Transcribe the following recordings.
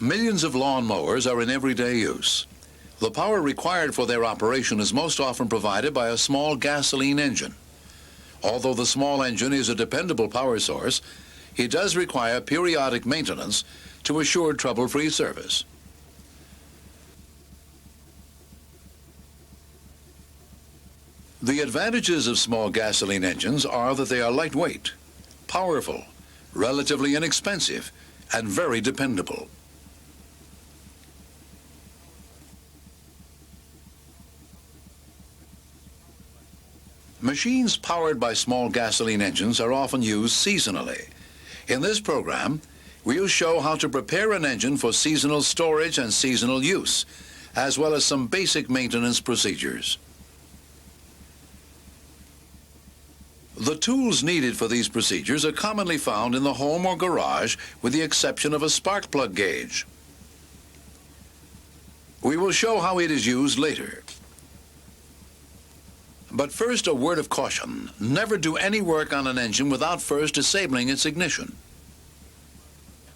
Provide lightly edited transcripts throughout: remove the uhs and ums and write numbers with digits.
Millions of lawn mowers are in everyday use. The power required for their operation is most often provided by a small gasoline engine. Although the small engine is a dependable power source, it does require periodic maintenance to assure trouble-free service. The advantages of small gasoline engines are that they are lightweight, powerful, relatively inexpensive, and very dependable. Machines powered by small gasoline engines are often used seasonally. In this program, we'll show how to prepare an engine for seasonal storage and seasonal use, as well as some basic maintenance procedures. The tools needed for these procedures are commonly found in the home or garage, with the exception of a spark plug gauge. We will show how it is used later. But first, a word of caution. Never do any work on an engine without first disabling its ignition.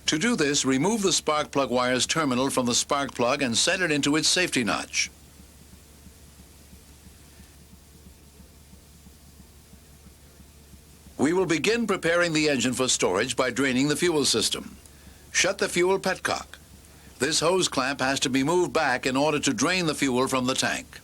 To do this, remove the spark plug wire's terminal from the spark plug and set it into its safety notch. We will begin preparing the engine for storage by draining the fuel system. Shut the fuel petcock. This hose clamp has to be moved back in order to drain the fuel from the tank.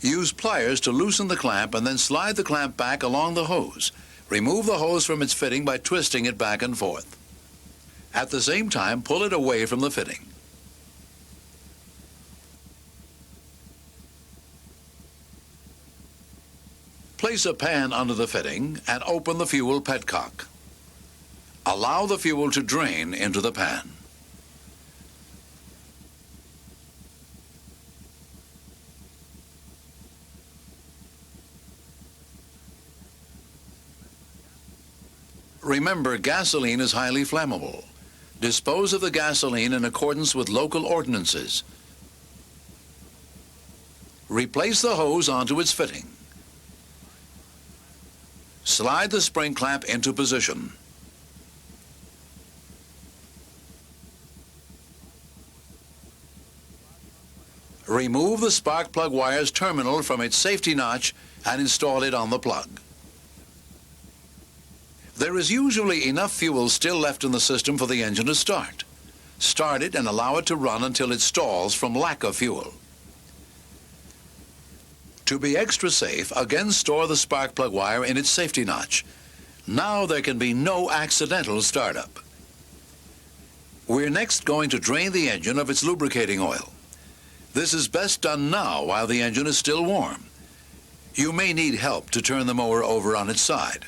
Use pliers to loosen the clamp and then slide the clamp back along the hose. Remove the hose from its fitting by twisting it back and forth. At the same time, pull it away from the fitting. Place a pan under the fitting and open the fuel petcock. Allow the fuel to drain into the pan. Remember, gasoline is highly flammable. Dispose of the gasoline in accordance with local ordinances. Replace the hose onto its fitting. Slide the spring clamp into position. Remove the spark plug wire's terminal from its safety notch and install it on the plug. There is usually enough fuel still left in the system for the engine to start. Start it and allow it to run until it stalls from lack of fuel. To be extra safe, again store the spark plug wire in its safety notch. Now there can be no accidental startup. We're next going to drain the engine of its lubricating oil. This is best done now while the engine is still warm. You may need help to turn the mower over on its side.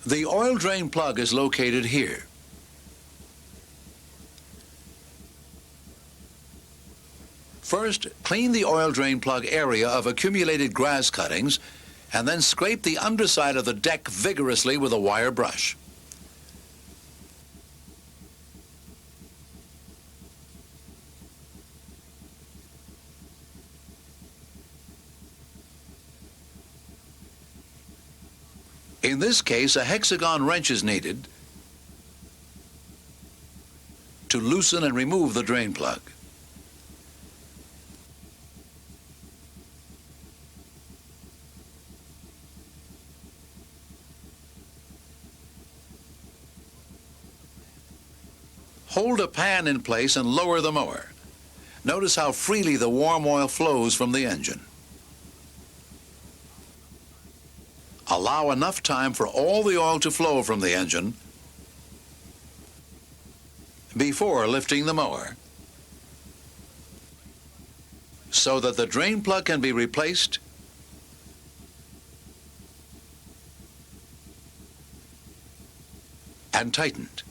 The oil drain plug is located here. First, clean the oil drain plug area of accumulated grass cuttings and then scrape the underside of the deck vigorously with a wire brush. In this case, a hexagon wrench is needed to loosen and remove the drain plug. Hold a pan in place and lower the mower. Notice how freely the warm oil flows from the engine. Allow enough time for all the oil to flow from the engine before lifting the mower so that the drain plug can be replaced and tightened.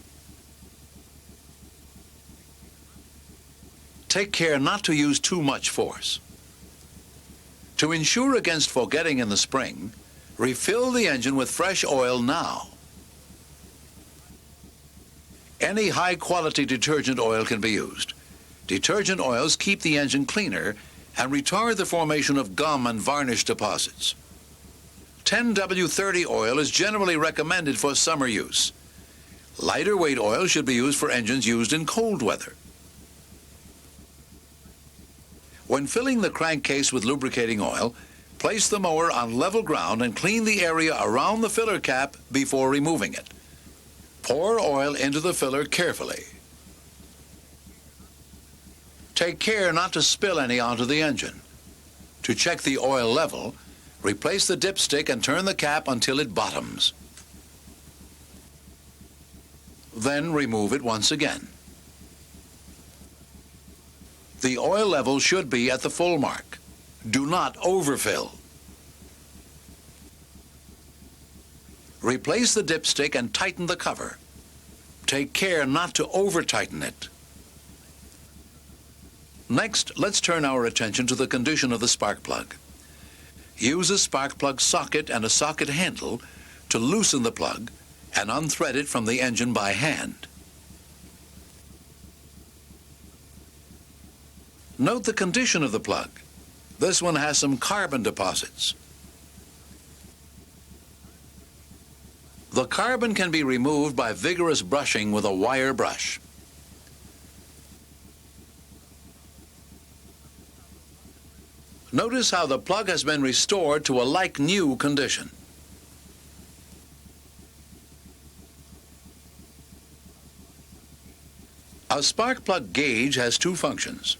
Take care not to use too much force. To ensure against forgetting in the spring, refill the engine with fresh oil now. Any high-quality detergent oil can be used. Detergent oils keep the engine cleaner and retard the formation of gum and varnish deposits. 10W30 oil is generally recommended for summer use. Lighter weight oil should be used for engines used in cold weather. When filling the crankcase with lubricating oil, place the mower on level ground and clean the area around the filler cap before removing it. Pour oil into the filler carefully. Take care not to spill any onto the engine. To check the oil level, replace the dipstick and turn the cap until it bottoms. Then remove it once again. The oil level should be at the full mark. Do not overfill. Replace the dipstick and tighten the cover. Take care not to over-tighten it. Next, let's turn our attention to the condition of the spark plug. Use a spark plug socket and a socket handle to loosen the plug and unthread it from the engine by hand. Note the condition of the plug. This one has some carbon deposits. The carbon can be removed by vigorous brushing with a wire brush. Notice how the plug has been restored to a like-new condition. A spark plug gauge has two functions.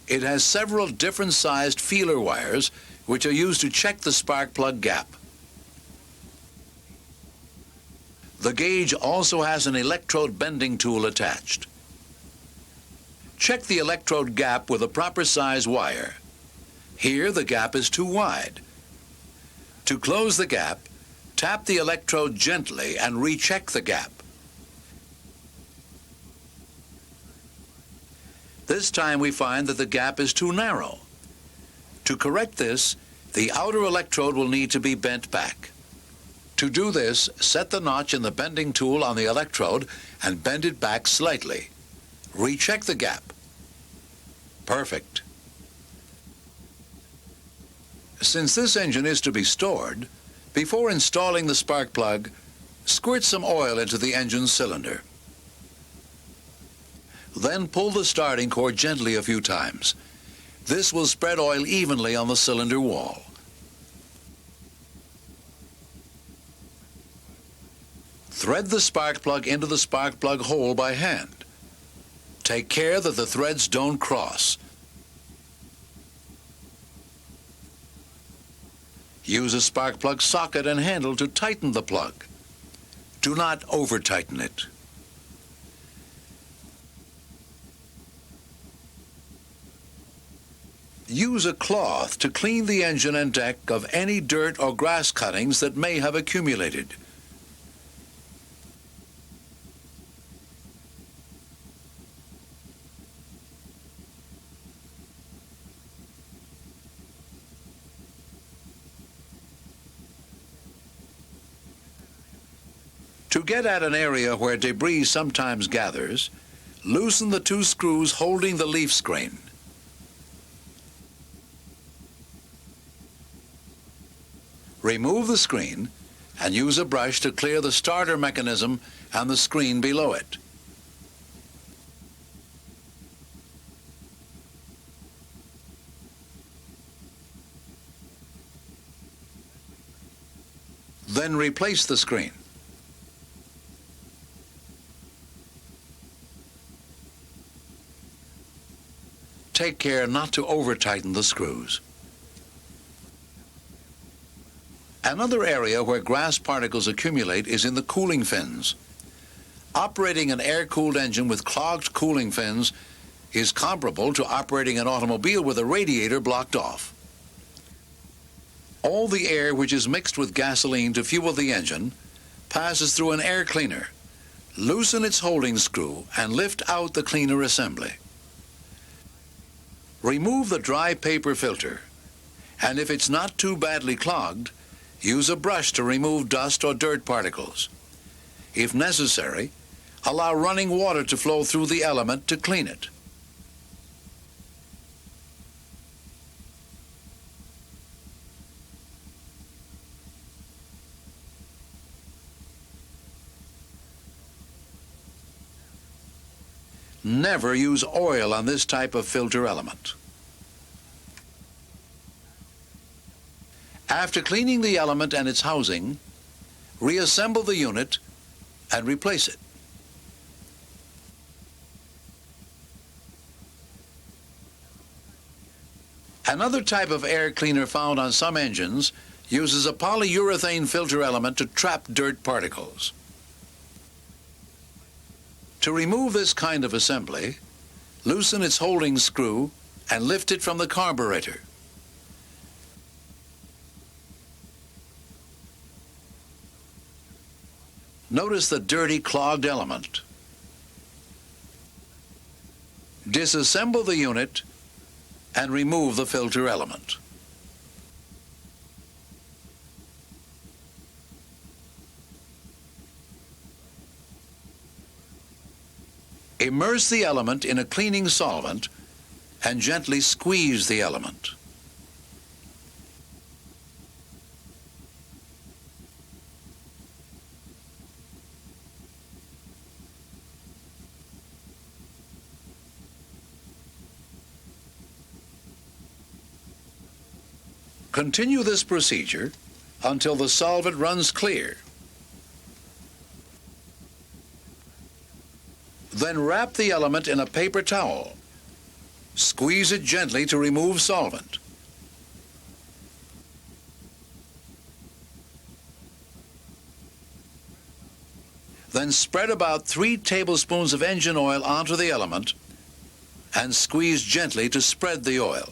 It has several different sized feeler wires which are used to check the spark plug gap. The gauge also has an electrode bending tool attached. Check the electrode gap with a proper size wire. Here the gap is too wide. To close the gap, tap the electrode gently and recheck the gap. This time we find that the gap is too narrow. To correct this, the outer electrode will need to be bent back. To do this, set the notch in the bending tool on the electrode and bend it back slightly. Recheck the gap. Perfect. Since this engine is to be stored, before installing the spark plug, squirt some oil into the engine cylinder. Then pull the starting cord gently a few times. This will spread oil evenly on the cylinder wall. Thread the spark plug into the spark plug hole by hand. Take care that the threads don't cross. Use a spark plug socket and handle to tighten the plug. Do not over-tighten it. Use a cloth to clean the engine and deck of any dirt or grass cuttings that may have accumulated. To get at an area where debris sometimes gathers, loosen the two screws holding the leaf screen. Remove the screen and use a brush to clear the starter mechanism and the screen below it. Then replace the screen. Take care not to over-tighten the screws. Another area where grass particles accumulate is in the cooling fins. Operating an air-cooled engine with clogged cooling fins is comparable to operating an automobile with a radiator blocked off. All the air which is mixed with gasoline to fuel the engine passes through an air cleaner. Loosen its holding screw and lift out the cleaner assembly. Remove the dry paper filter, and if it's not too badly clogged, use a brush to remove dust or dirt particles. If necessary, allow running water to flow through the element to clean it. Never use oil on this type of filter element. After cleaning the element and its housing, reassemble the unit and replace it. Another type of air cleaner found on some engines uses a polyurethane filter element to trap dirt particles. To remove this kind of assembly, loosen its holding screw and lift it from the carburetor. Notice the dirty, clogged element. Disassemble the unit and remove the filter element. Immerse the element in a cleaning solvent and gently squeeze the element. Continue this procedure until the solvent runs clear. Then wrap the element in a paper towel. Squeeze it gently to remove solvent. Then spread about 3 tablespoons of engine oil onto the element and squeeze gently to spread the oil.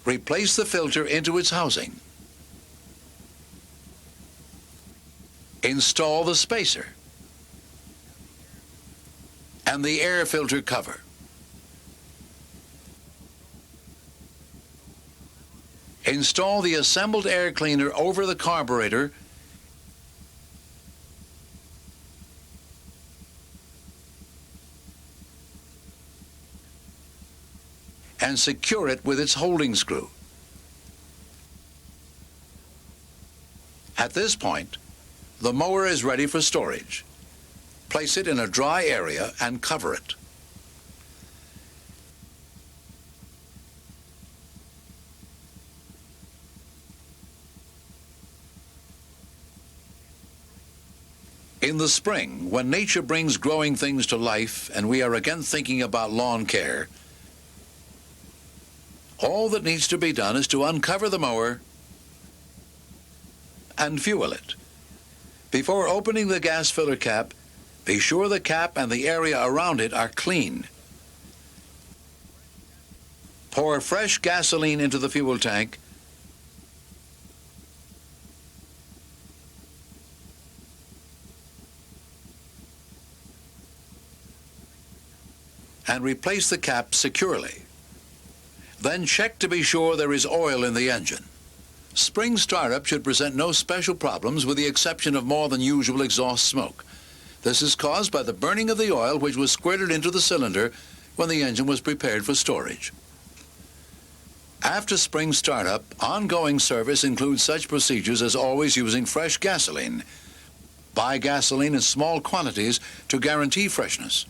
Replace the filter into its housing. Install the spacer and the air filter cover. Install the assembled air cleaner over the carburetor and secure it with its holding screw. At this point, the mower is ready for storage. Place it in a dry area and cover it. In the spring, when nature brings growing things to life and we are again thinking about lawn care, all that needs to be done is to uncover the mower and fuel it. Before opening the gas filler cap, be sure the cap and the area around it are clean. Pour fresh gasoline into the fuel tank and replace the cap securely. Then check to be sure there is oil in the engine. Spring startup should present no special problems with the exception of more than usual exhaust smoke. This is caused by the burning of the oil which was squirted into the cylinder when the engine was prepared for storage. After spring startup, ongoing service includes such procedures as always using fresh gasoline. Buy gasoline in small quantities to guarantee freshness.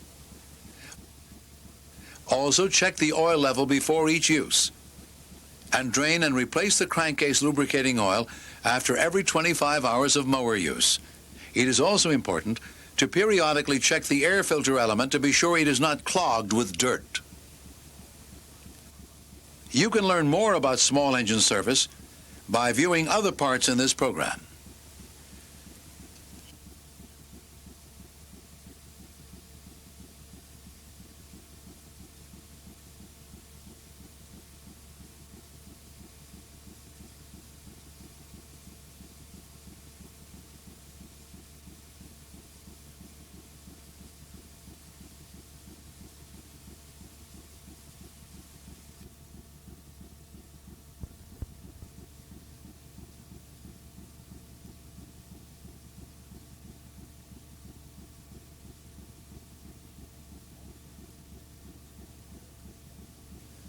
Also check the oil level before each use and drain and replace the crankcase lubricating oil after every 25 hours of mower use. It is also important to periodically check the air filter element to be sure it is not clogged with dirt. You can learn more about small engine service by viewing other parts in this program.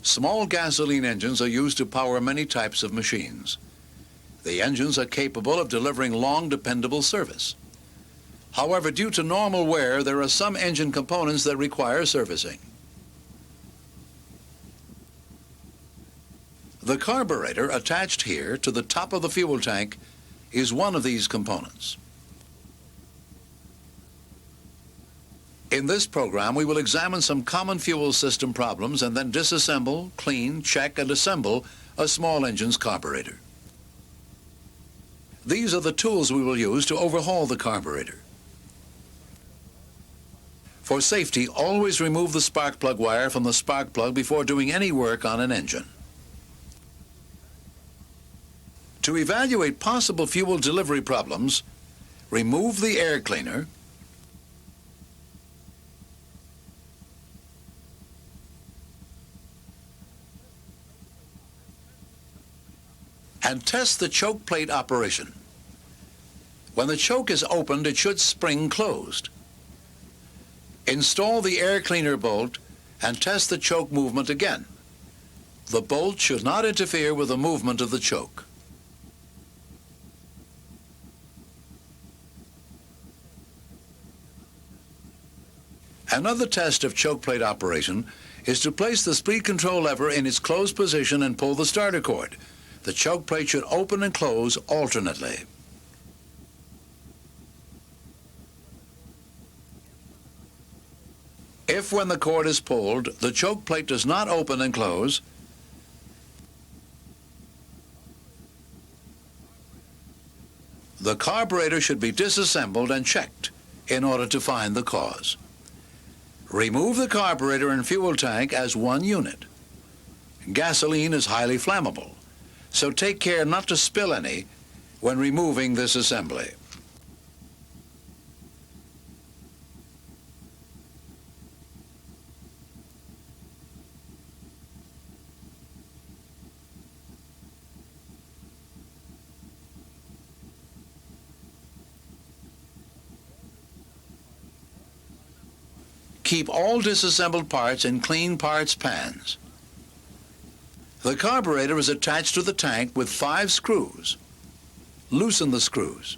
Small gasoline engines are used to power many types of machines. The engines are capable of delivering long, dependable service. However, due to normal wear, there are some engine components that require servicing. The carburetor attached here to the top of the fuel tank is one of these components. In this program, we will examine some common fuel system problems and then disassemble, clean, check, and assemble a small engine's carburetor. These are the tools we will use to overhaul the carburetor. For safety, always remove the spark plug wire from the spark plug before doing any work on an engine. To evaluate possible fuel delivery problems, remove the air cleaner, and test the choke plate operation. When the choke is opened, it should spring closed. Install the air cleaner bolt and test the choke movement again. The bolt should not interfere with the movement of the choke. Another test of choke plate operation is to place the speed control lever in its closed position and pull the starter cord. The choke plate should open and close alternately. If when the cord is pulled, the choke plate does not open and close, the carburetor should be disassembled and checked in order to find the cause. Remove the carburetor and fuel tank as one unit. Gasoline is highly flammable, so take care not to spill any when removing this assembly. Keep all disassembled parts in clean parts pans. The carburetor is attached to the tank with 5 screws. Loosen the screws.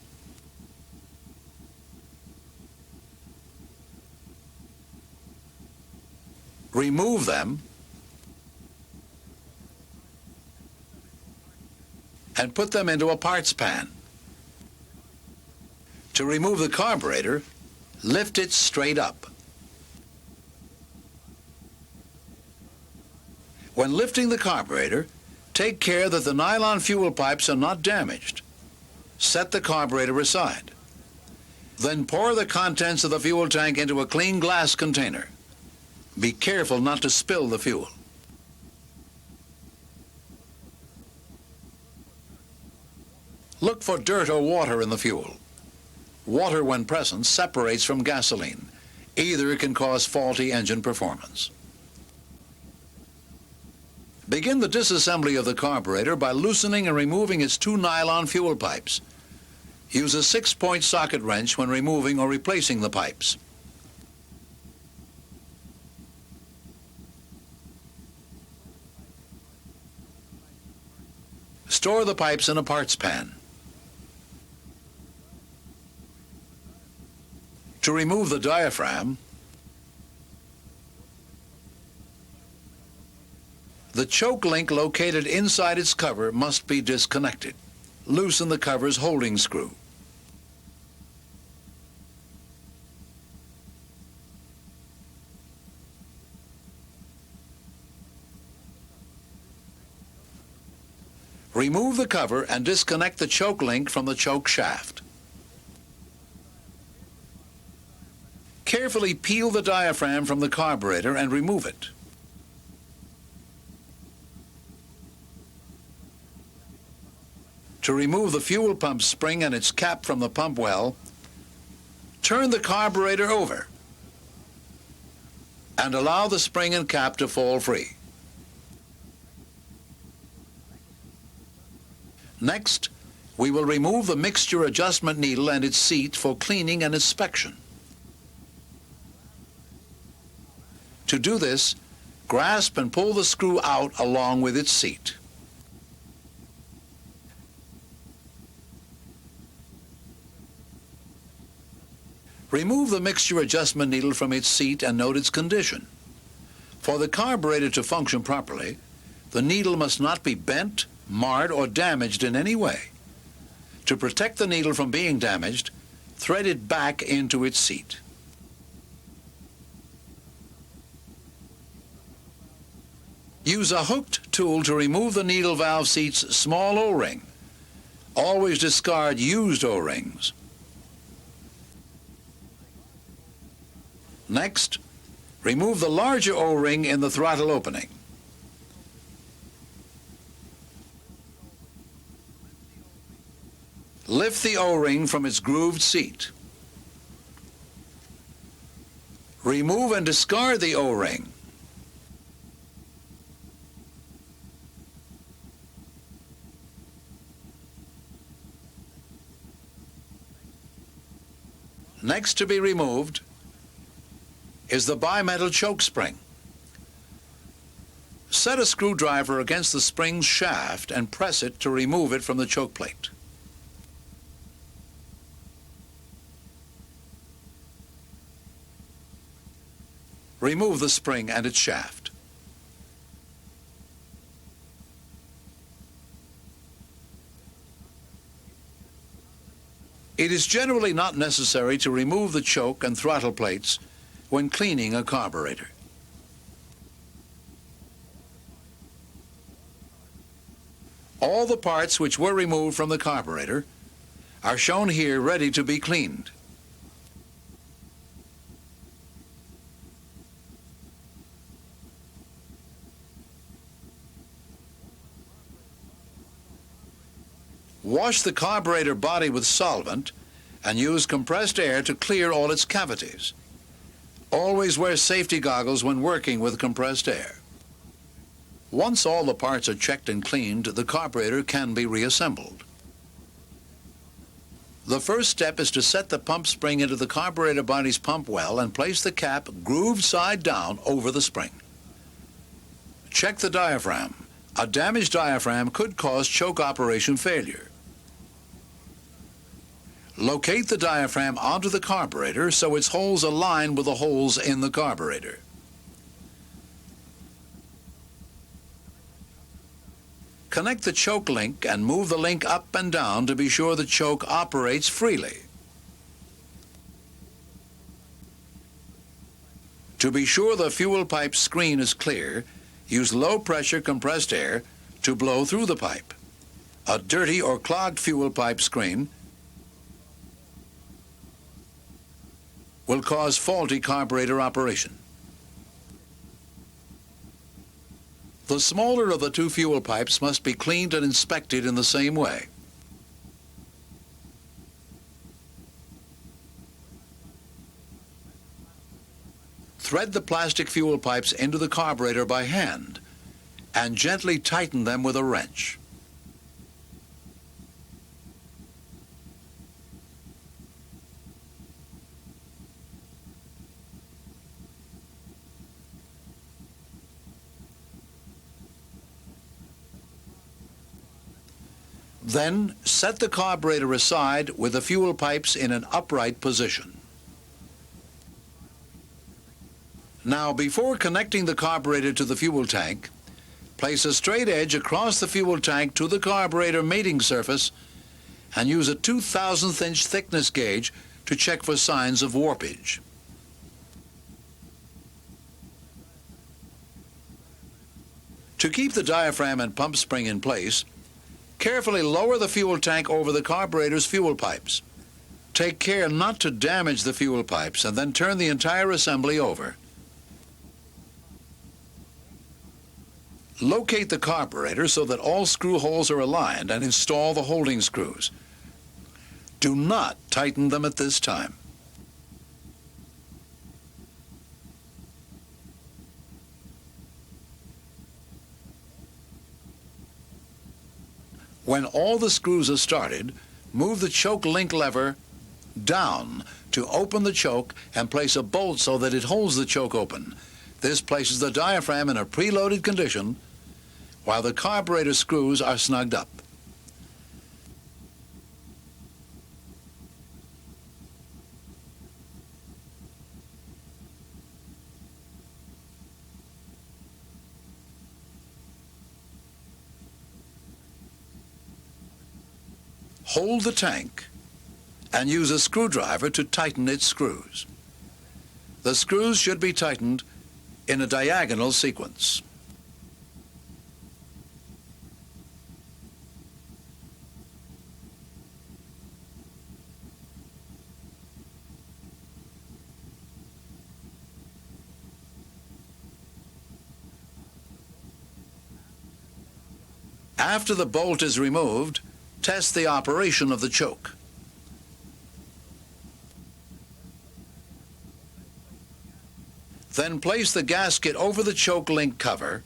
Remove them and put them into a parts pan. To remove the carburetor, lift it straight up. When lifting the carburetor, take care that the nylon fuel pipes are not damaged. Set the carburetor aside. Then pour the contents of the fuel tank into a clean glass container. Be careful not to spill the fuel. Look for dirt or water in the fuel. Water, when present, separates from gasoline. Either can cause faulty engine performance. Begin the disassembly of the carburetor by loosening and removing its 2 nylon fuel pipes. Use a 6-point socket wrench when removing or replacing the pipes. Store the pipes in a parts pan. To remove the diaphragm, the choke link located inside its cover must be disconnected. Loosen the cover's holding screw. Remove the cover and disconnect the choke link from the choke shaft. Carefully peel the diaphragm from the carburetor and remove it. To remove the fuel pump spring and its cap from the pump well, turn the carburetor over and allow the spring and cap to fall free. Next, we will remove the mixture adjustment needle and its seat for cleaning and inspection. To do this, grasp and pull the screw out along with its seat. Remove the mixture adjustment needle from its seat and note its condition. For the carburetor to function properly, the needle must not be bent, marred, or damaged in any way. To protect the needle from being damaged, thread it back into its seat. Use a hooked tool to remove the needle valve seat's small O-ring. Always discard used O-rings. Next, remove the larger O-ring in the throttle opening. Lift the O-ring from its grooved seat. Remove and discard the O-ring. Next to be removed is the bimetal choke spring. Set a screwdriver against the spring's shaft and press it to remove it from the choke plate. Remove the spring and its shaft. It is generally not necessary to remove the choke and throttle plates when cleaning a carburetor. All the parts which were removed from the carburetor are shown here ready to be cleaned. Wash the carburetor body with solvent and use compressed air to clear all its cavities. Always wear safety goggles when working with compressed air. Once all the parts are checked and cleaned, the carburetor can be reassembled. The first step is to set the pump spring into the carburetor body's pump well and place the cap grooved side down over the spring. Check the diaphragm. A damaged diaphragm could cause choke operation failure. Locate the diaphragm onto the carburetor so its holes align with the holes in the carburetor. Connect the choke link and move the link up and down to be sure the choke operates freely. To be sure the fuel pipe screen is clear, use low-pressure compressed air to blow through the pipe. A dirty or clogged fuel pipe screen will cause faulty carburetor operation. The smaller of the two fuel pipes must be cleaned and inspected in the same way. Thread the plastic fuel pipes into the carburetor by hand and gently tighten them with a wrench. Then set the carburetor aside with the fuel pipes in an upright position. Now, before connecting the carburetor to the fuel tank, place a straight edge across the fuel tank to the carburetor mating surface and use a 2/1000th inch thickness gauge to check for signs of warpage. To keep the diaphragm and pump spring in place, carefully lower the fuel tank over the carburetor's fuel pipes. Take care not to damage the fuel pipes and then turn the entire assembly over. Locate the carburetor so that all screw holes are aligned and install the holding screws. Do not tighten them at this time. When all the screws are started, move the choke link lever down to open the choke and place a bolt so that it holds the choke open. This places the diaphragm in a preloaded condition while the carburetor screws are snugged up. Hold the tank and use a screwdriver to tighten its screws. The screws should be tightened in a diagonal sequence. After the bolt is removed, test the operation of the choke. Then place the gasket over the choke link cover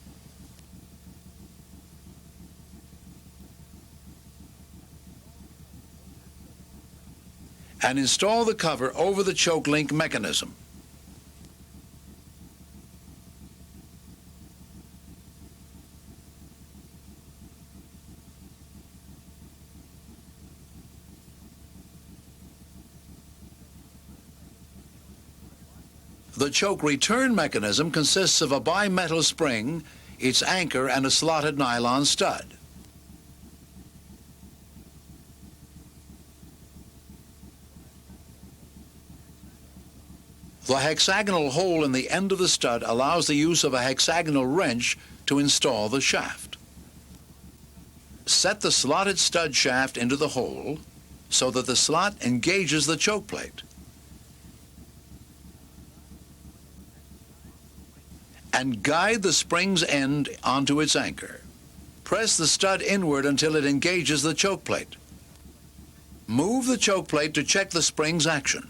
and install the cover over the choke link mechanism. The choke return mechanism consists of a bimetal spring, its anchor, and a slotted nylon stud. The hexagonal hole in the end of the stud allows the use of a hexagonal wrench to install the shaft. Set the slotted stud shaft into the hole so that the slot engages the choke plate. And guide the spring's end onto its anchor. Press the stud inward until it engages the choke plate. Move the choke plate to check the spring's action.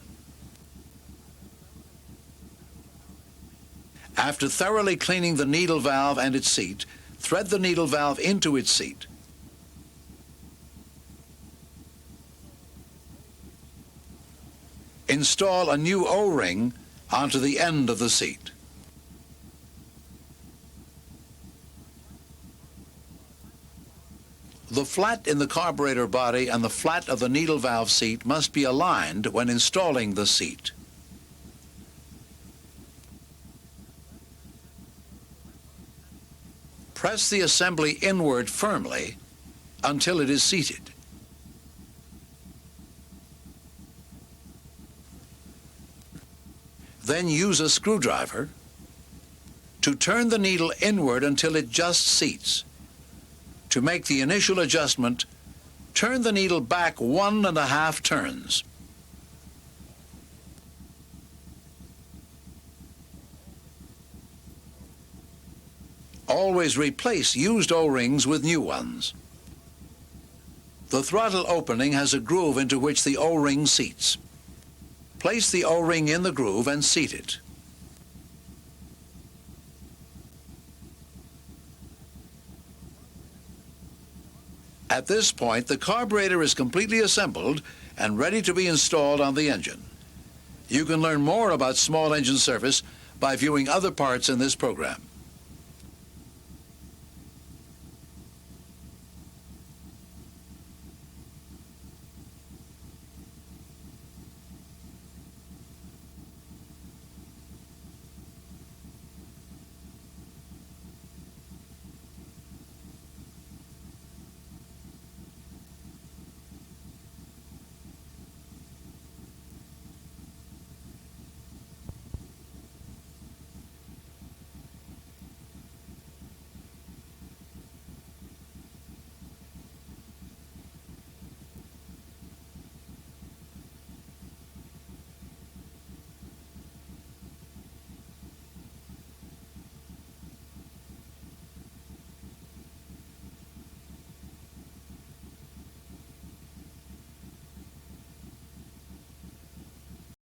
After thoroughly cleaning the needle valve and its seat, thread the needle valve into its seat. Install a new O-ring onto the end of the seat. The flat in the carburetor body and the flat of the needle valve seat must be aligned when installing the seat. Press the assembly inward firmly until it is seated. Then use a screwdriver to turn the needle inward until it just seats. To make the initial adjustment, turn the needle back 1.5 turns. Always replace used O-rings with new ones. The throttle opening has a groove into which the O-ring seats. Place the O-ring in the groove and seat it. At this point, the carburetor is completely assembled and ready to be installed on the engine. You can learn more about small engine service by viewing other parts in this program.